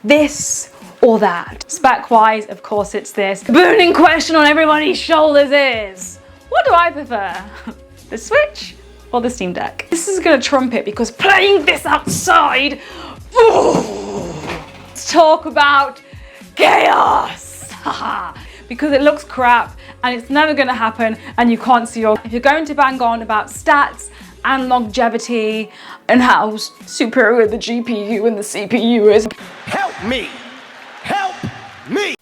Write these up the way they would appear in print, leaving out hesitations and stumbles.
this or that? Spec-wise, of course it's this. The burning question on everybody's shoulders is, what do I prefer? The Switch or the Steam Deck? This is gonna trump it because playing this outside, ooh, let's talk about chaos. Because it looks crap and it's never gonna happen and you can't see your, if you're going to bang on about stats and longevity and how superior the GPU and the CPU is. Help me! Help me!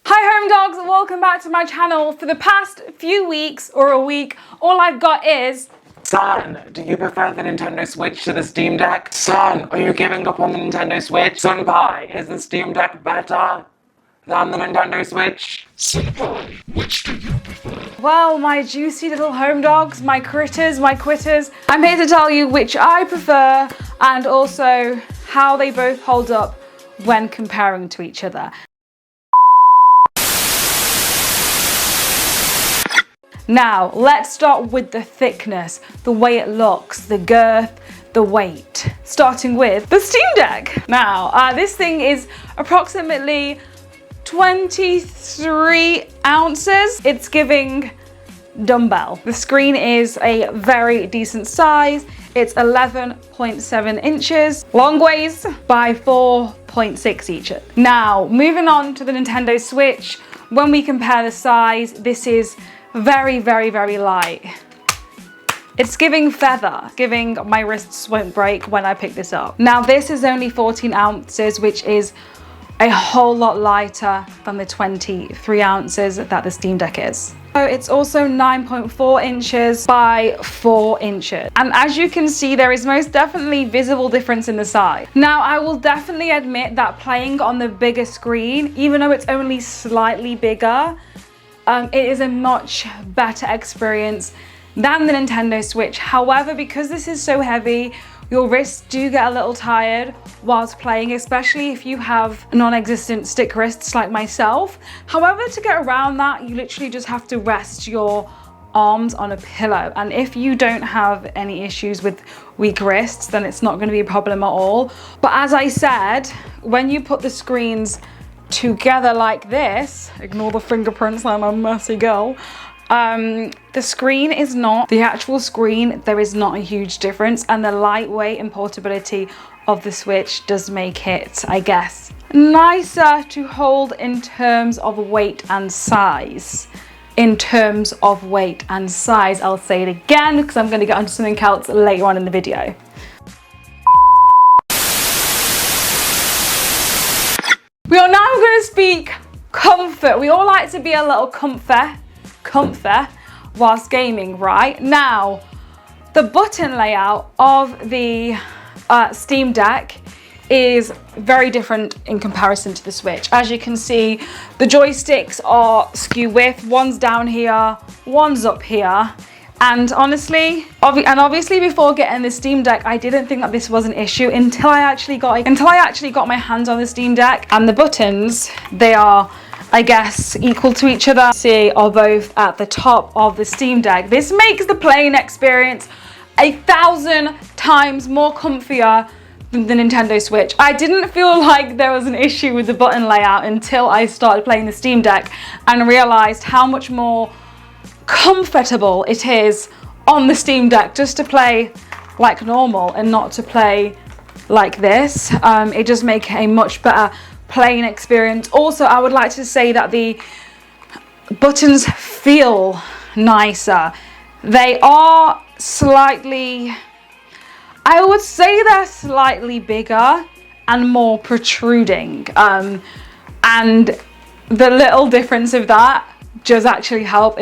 Hi home dogs, welcome back to my channel. For the past few weeks or a week, all I've got is, Son, do you prefer the Nintendo Switch to the Steam Deck? Son, are you giving up on the Nintendo Switch? Sunpai, is the Steam Deck better than the Nintendo Switch? Sunpai, which do you prefer? well, my juicy little home dogs, my critters, my quitters, I'm here to tell you which I prefer and also how they both hold up when comparing to each other. Now, let's start with the thickness, the way it looks, the girth, the weight. Starting with the Steam Deck. Now, this thing is approximately 23 ounces. It's giving dumbbell. The screen is a very decent size. It's 11.7 inches long ways by 4.6 each. Now, moving on to the Nintendo Switch, when we compare the size, this is very, very, very light. It's giving feather, giving my wrists won't break when I pick this up. Now this is only 14 ounces, which is a whole lot lighter than the 23 ounces that the Steam Deck is. So it's also 9.4 inches by 4 inches. And as you can see, there is most definitely visible difference in the size. Now, I will definitely admit that playing on the bigger screen, even though it's only slightly bigger, it is a much better experience than the Nintendo Switch. However, because this is so heavy, your wrists do get a little tired whilst playing, especially if you have non-existent stick wrists like myself. However, to get around that, you literally just have to rest your arms on a pillow. And if you don't have any issues with weak wrists, then it's not going to be a problem at all. But as I said, when you put the screens together like this, ignore the fingerprints, I'm a messy girl, the screen is not, the actual screen, there is not a huge difference, and the lightweight and portability of the Switch does make it, I guess, nicer to hold in terms of weight and size. In terms of weight and size, I'll say it again because I'm going to get onto something else later on in the video. We are now going to speak comfort. We all like to be a little comfort whilst gaming, right? Now, the button layout of the Steam Deck is very different in comparison to the Switch. As you can see, the joysticks are skew width. One's down here, one's up here. And honestly, obviously before getting the Steam Deck, I didn't think that this was an issue until I actually got my hands on the Steam Deck. And the buttons, they are, I guess, equal to each other. See, are both at the top of the Steam Deck. This makes the playing experience 1,000 times more comfier than the Nintendo Switch. I didn't feel like there was an issue with the button layout until I started playing the Steam Deck and realized how much more comfortable it is on the Steam Deck just to play like normal and not to play like this. It just makes a much better playing experience. Also, I would like to say that the buttons feel nicer. They are slightly, I would say they're slightly bigger and more protruding. And the little difference of that does actually help.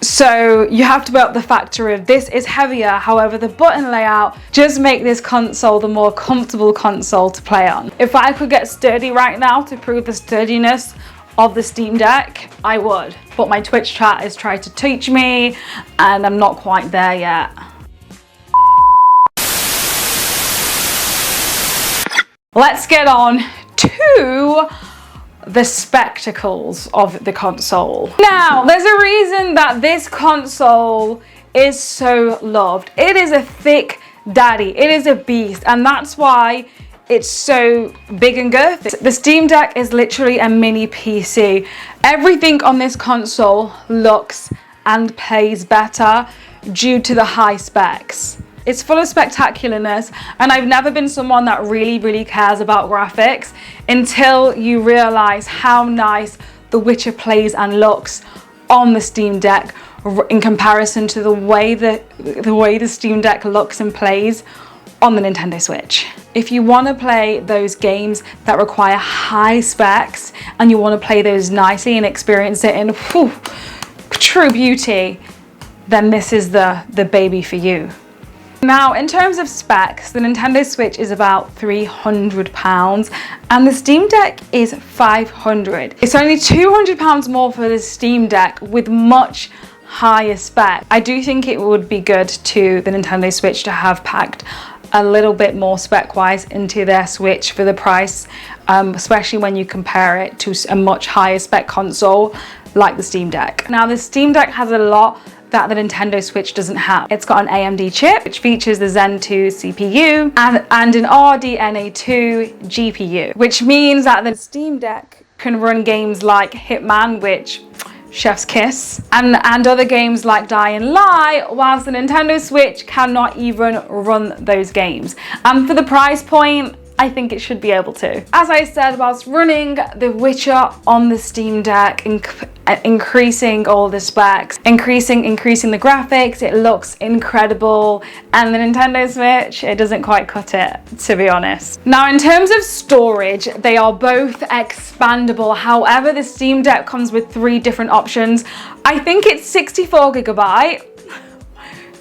So you have to weigh up the factor of this is heavier, however the button layout just make this console the more comfortable console to play on. If I could get sturdy right now to prove the sturdiness of the Steam Deck, I would. But my Twitch chat is trying to teach me and I'm not quite there yet. Let's get on to the spectacles of the console. Now, there's a reason that this console is so loved. It is a thick, daddy. It is a beast, and that's why it's so big and girthy. The Steam Deck is literally a mini PC. Everything on this console looks and plays better due to the high specs. It's full of spectacularness, and I've never been someone that really cares about graphics until you realize how nice The Witcher plays and looks on the Steam Deck in comparison to the way the Steam Deck looks and plays on the Nintendo Switch. If you want to play those games that require high specs and you want to play those nicely and experience it in true beauty, then this is the baby for you. Now, in terms of specs, the Nintendo Switch is about £300 and the Steam Deck is £500. It's only £200 more for the Steam Deck with much higher spec. I do think it would be good to the Nintendo Switch to have packed a little bit more spec-wise into their Switch for the price, especially when you compare it to a much higher spec console like the Steam Deck. Now, the Steam Deck has a lot that the Nintendo Switch doesn't have. It's got an AMD chip, which features the Zen 2 CPU and an RDNA 2 GPU, which means that the Steam Deck can run games like Hitman, which chef's kiss, and other games like Dying Light, whilst the Nintendo Switch cannot even run those games. And for the price point, I think it should be able to. As I said, whilst running The Witcher on the Steam Deck, increasing all the specs, increasing the graphics, it looks incredible, and the Nintendo Switch, it doesn't quite cut it, to be honest. Now, in terms of storage, they are both expandable. However, the Steam Deck comes with 3 different options. I think it's 64 gigabyte,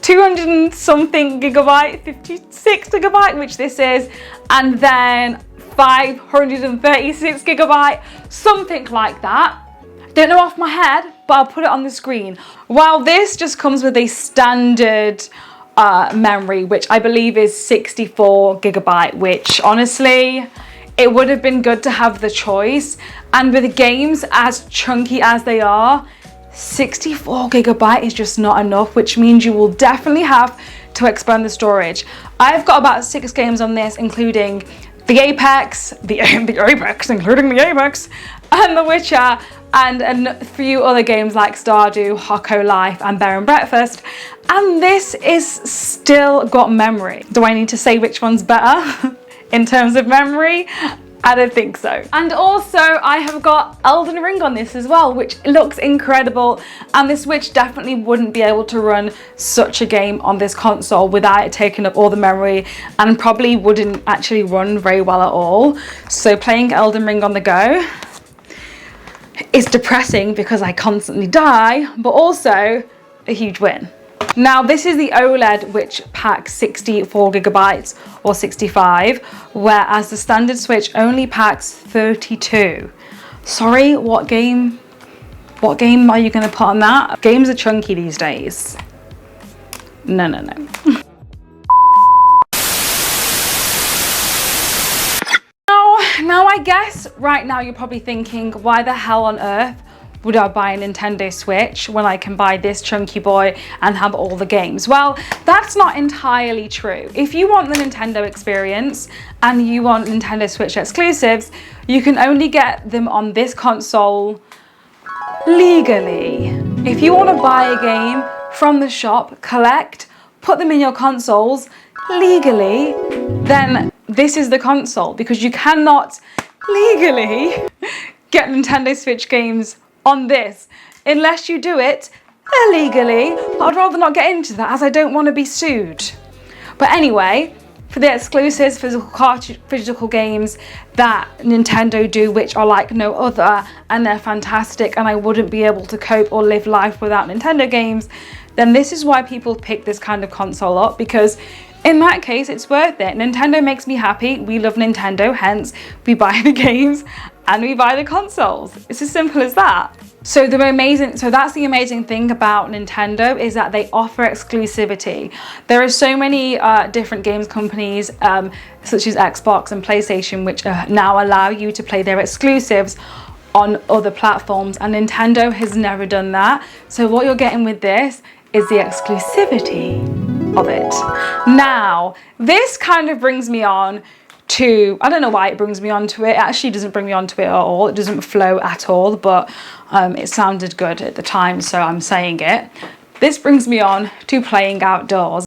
200 and something gigabyte, 56 gigabyte, which this is, and then 536 gigabyte, something like that. Don't know off my head, but I'll put it on the screen. While this just comes with a standard memory, which I believe is 64 gigabyte, which honestly, it would have been good to have the choice. And with games as chunky as they are, 64 gigabyte is just not enough, which means you will definitely have to expand the storage. I've got about 6 games on this, including the Apex, including the Apex, and The Witcher, and a few other games like Stardew, Hocko Life, and Bear and Breakfast. And this is still got memory. Do I need to say which one's better in terms of memory? I don't think so. And also, I have got Elden Ring on this as well, which looks incredible, and the Switch definitely wouldn't be able to run such a game on this console without it taking up all the memory, and probably wouldn't actually run very well at all. So playing Elden Ring on the go is depressing because I constantly die, but also a huge win. Now, this is the OLED, which packs 64 gigabytes or 65, whereas the standard Switch only packs 32. Sorry, what game are you going to put on that? Games are chunky these days. No. Now, I guess right now you're probably thinking, why the hell on earth would I buy a Nintendo Switch when I can buy this chunky boy and have all the games? Well, that's not entirely true. If you want the Nintendo experience and you want Nintendo Switch exclusives, you can only get them on this console legally. If you want to buy a game from the shop, collect, put them in your consoles legally, then this is the console, because you cannot legally get Nintendo Switch games on this unless you do it illegally. But I'd rather not get into that, as I don't want to be sued. But anyway, for the exclusives, physical games that Nintendo do, which are like no other, and they're fantastic, and I wouldn't be able to cope or live life without Nintendo games, then this is why people pick this kind of console up, because in that case, it's worth it. Nintendo makes me happy. We love Nintendo, hence we buy the games and we buy the consoles. It's as simple as that. So that's the amazing thing about Nintendo, is that they offer exclusivity. There are so many different games companies, such as Xbox and PlayStation, which now allow you to play their exclusives on other platforms, and Nintendo has never done that. So what you're getting with this is the exclusivity. of it. Now, this kind of brings me on to, I don't know why it brings me onto it. It actually doesn't bring me onto it at all. It doesn't flow at all, but it sounded good at the time, so I'm saying it. This brings me on to playing outdoors.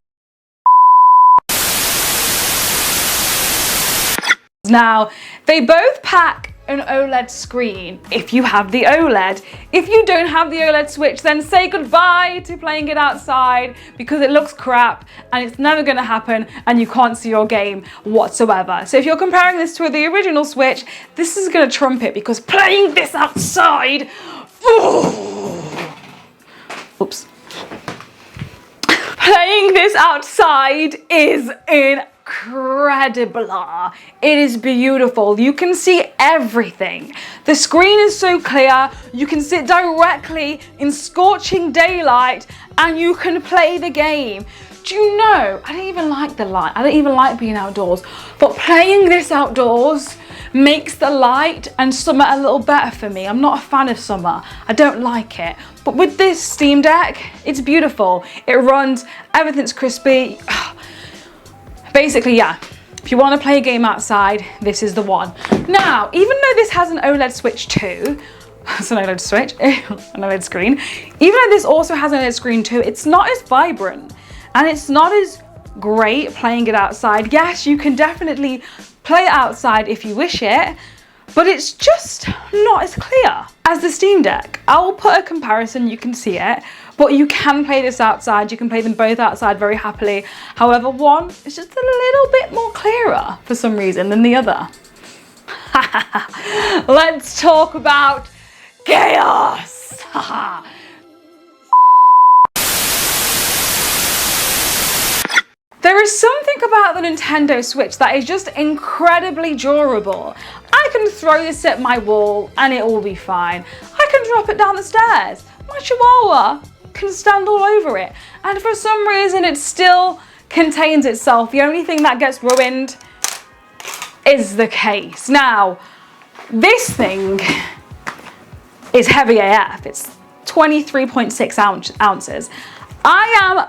Now, they both pack an OLED screen if you have the OLED. If you don't have the OLED Switch, then say goodbye to playing it outside because it looks crap and it's never going to happen and you can't see your game whatsoever. So if you're comparing this to the original Switch, this is going to trump it because playing this outside, oops. Playing this outside is incredible. It is beautiful. You can see everything. The screen is so clear. You can sit directly in scorching daylight and you can play the game. Do you know, I don't even like the light. I don't even like being outdoors, but playing this outdoors makes the light and summer a little better for me. I'm not a fan of summer. I don't like it. But with this Steam Deck, it's beautiful. It runs, everything's crispy. Basically, yeah, if you want to play a game outside, this is the one. Now, even though this has an OLED Switch too, it's an OLED Switch, an OLED screen, even though this also has an OLED screen too, it's not as vibrant and it's not as great playing it outside. Yes, you can definitely play it outside if you wish it, but it's just not as clear as the Steam Deck. I will put a comparison, you can see it, but you can play this outside. You can play them both outside very happily. However, one is just a little bit more clearer for some reason than the other. Let's talk about chaos. There is something about the Nintendo Switch that is just incredibly durable. I can throw this at my wall and it will be fine. I can drop it down the stairs. My Chihuahua can stand all over it. And for some reason it still contains itself. The only thing that gets ruined is the case. Now, this thing is heavy AF. It's 23.6 ounces. I am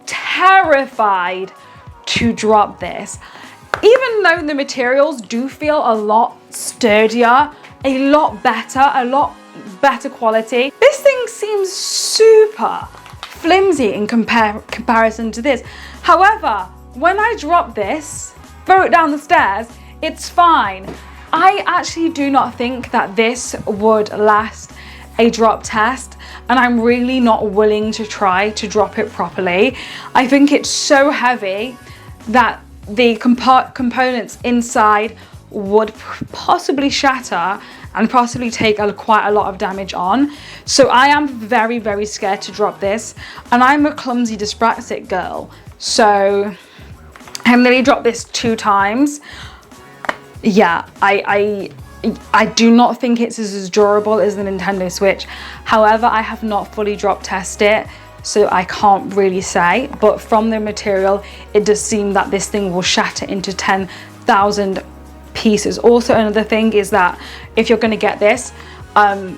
terrified to drop this. Even though the materials do feel a lot sturdier, a lot better quality, this thing seems super flimsy in comparison to this. However, when I drop this, throw it down the stairs, it's fine. I actually do not think that this would last a drop test, and I'm really not willing to try to drop it properly. I think it's so heavy that the components inside would possibly shatter and possibly take quite a lot of damage on. So I am very, very scared to drop this, and I'm a clumsy dyspraxic girl, so I nearly dropped this 2 times. Yeah, I do not think it's as durable as the Nintendo Switch. However, I have not fully drop tested it, so I can't really say. But from the material, it does seem that this thing will shatter into 10,000 pieces. Also, another thing is that if you're going to get this, do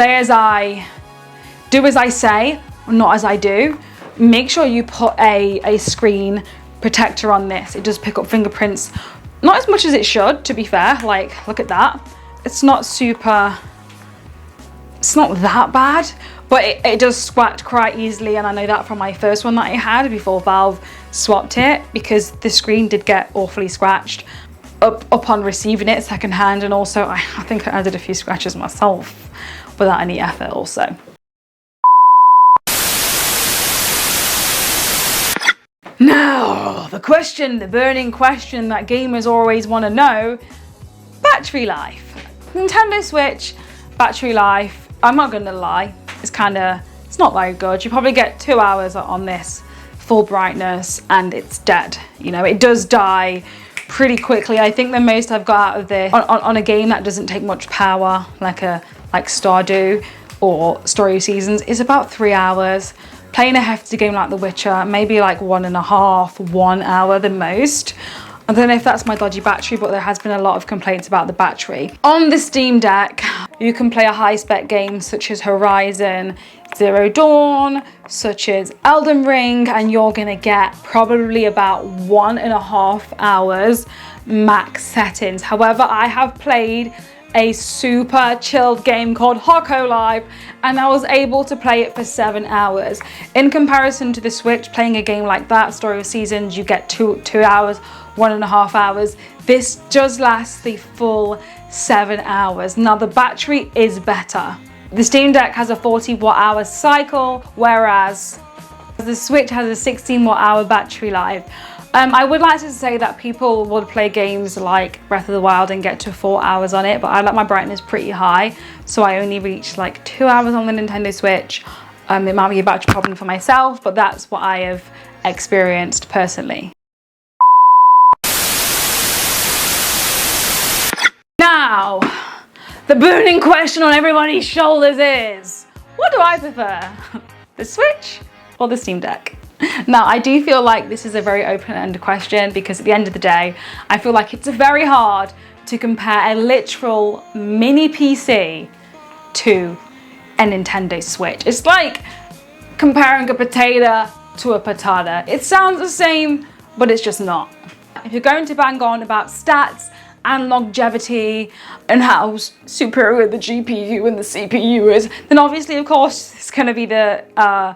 as I say, not as I do. Make sure you put a screen protector on this. It does pick up fingerprints. Not as much as it should, to be fair. Like, look at that. It's not that bad, but it does scratch quite easily, and I know that from my first one that I had before Valve swapped it, because the screen did get awfully scratched upon receiving it secondhand, and also I think I did a few scratches myself without any effort also. Now, the burning question that gamers always want to know, battery life. Nintendo Switch, battery life, I'm not gonna lie, it's not very good. You probably get 2 hours on this full brightness and it's dead. You know, it does die pretty quickly. I think the most I've got out of this on a game that doesn't take much power, like Stardew or Story of Seasons, is about 3 hours. Playing a hefty game like The Witcher, maybe like 1.5, 1 hour the most. I don't know if that's my dodgy battery, but there has been a lot of complaints about the battery. On the Steam Deck, you can play a high-spec game such as Horizon Zero Dawn, such as Elden Ring, and you're gonna get probably about 1.5 hours max settings. However, I have played a super chilled game called Hoko Live, and I was able to play it for 7 hours. In comparison to the Switch, playing a game like that, Story of Seasons, you get 2 hours, 1.5 hours. This does last the full 7 hours. Now the battery is better. The Steam Deck has a 40 watt-hour cycle, whereas the Switch has a 16 watt-hour battery life. I would like to say that people would play games like Breath of the Wild and get to 4 hours on it, but I like my brightness pretty high, so I only reached like 2 hours on the Nintendo Switch. It might be a battery problem for myself, but that's what I have experienced personally. Now, the burning question on everybody's shoulders is, what do I prefer? The Switch or the Steam Deck? Now, I do feel like this is a very open-ended question because at the end of the day, I feel like it's very hard to compare a literal mini PC to a Nintendo Switch. It's like comparing a potato to a patata. It sounds the same, but it's just not. If you're going to bang on about stats and longevity and how superior the GPU and the CPU is, then obviously, of course, it's going to be the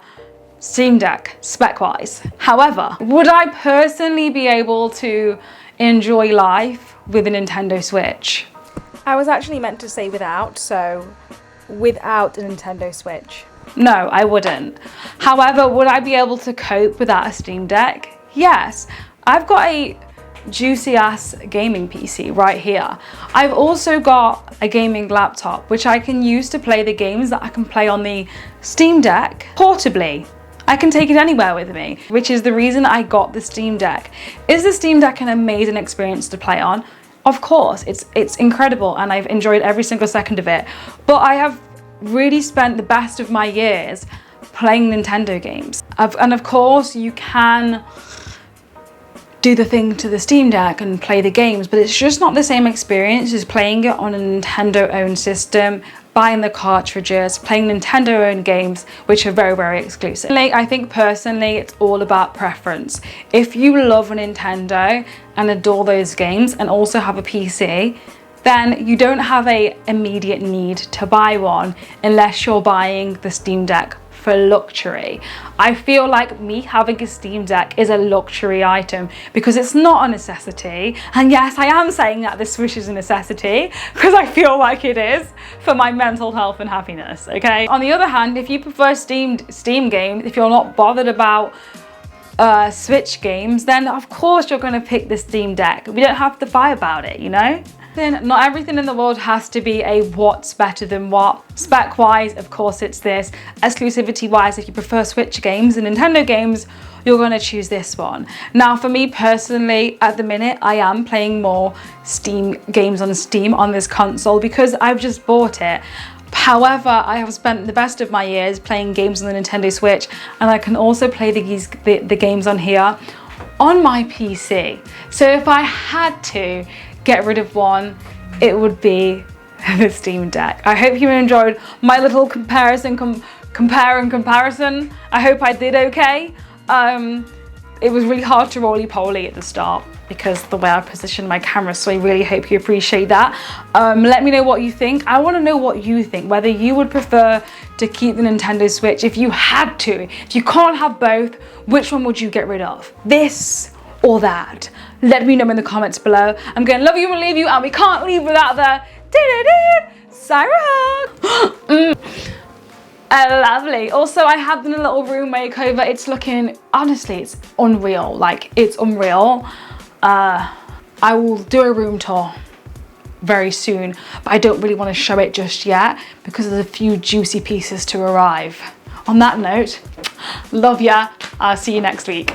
Steam Deck spec-wise. However, would I personally be able to enjoy life with a Nintendo Switch? I was actually meant to say without, so without a Nintendo Switch. No, I wouldn't. However, would I be able to cope without a Steam Deck? Yes. I've got a juicy ass gaming PC right here. I've also got a gaming laptop which I can use to play the games that I can play on the Steam Deck portably. I can take it anywhere with me, which is the reason I got the Steam Deck. Is the Steam Deck an amazing experience to play on? Of course, it's incredible and I've enjoyed every single second of it, but I have really spent the best of my years playing Nintendo games. And of course you can do the thing to the Steam Deck and play the games, but it's just not the same experience as playing it on a Nintendo owned system, buying the cartridges, playing Nintendo owned games, which are very, very exclusive. I think personally, it's all about preference. If you love a Nintendo and adore those games and also have a PC, then you don't have an immediate need to buy one unless you're buying the Steam Deck for luxury. I feel like me having a Steam Deck is a luxury item because it's not a necessity. And yes, I am saying that the Switch is a necessity because I feel like it is for my mental health and happiness, okay? On the other hand, if you prefer Steam games, if you're not bothered about Switch games, then of course you're going to pick the Steam Deck. We don't have to fight about it, you know? Then not everything in the world has to be a what's better than what. Spec wise, of course it's this. Exclusivity wise, if you prefer Switch games and Nintendo games, you're going to choose this one. Now for me personally, at the minute, I am playing more Steam games on Steam on this console because I've just bought it. However, I have spent the best of my years playing games on the Nintendo Switch, and I can also play the games on here on my PC. So if I had to get rid of one, it would be the Steam Deck. I hope you enjoyed my little comparison. I hope I did okay. It was really hard to roly-poly at the start because the way I positioned my camera, so I really hope you appreciate that. Let me know what you think. I want to know what you think, whether you would prefer to keep the Nintendo Switch if you had to. If you can't have both, which one would you get rid of? This or that? Let me know in the comments below. I'm going to love you and leave you, and we can't leave without the Siren hug. Lovely. Also, I have done a little room makeover. It's looking, honestly, it's unreal. Like, it's unreal. I will do a room tour very soon, but I don't really want to show it just yet because there's a few juicy pieces to arrive. On that note, love ya. I'll see you next week.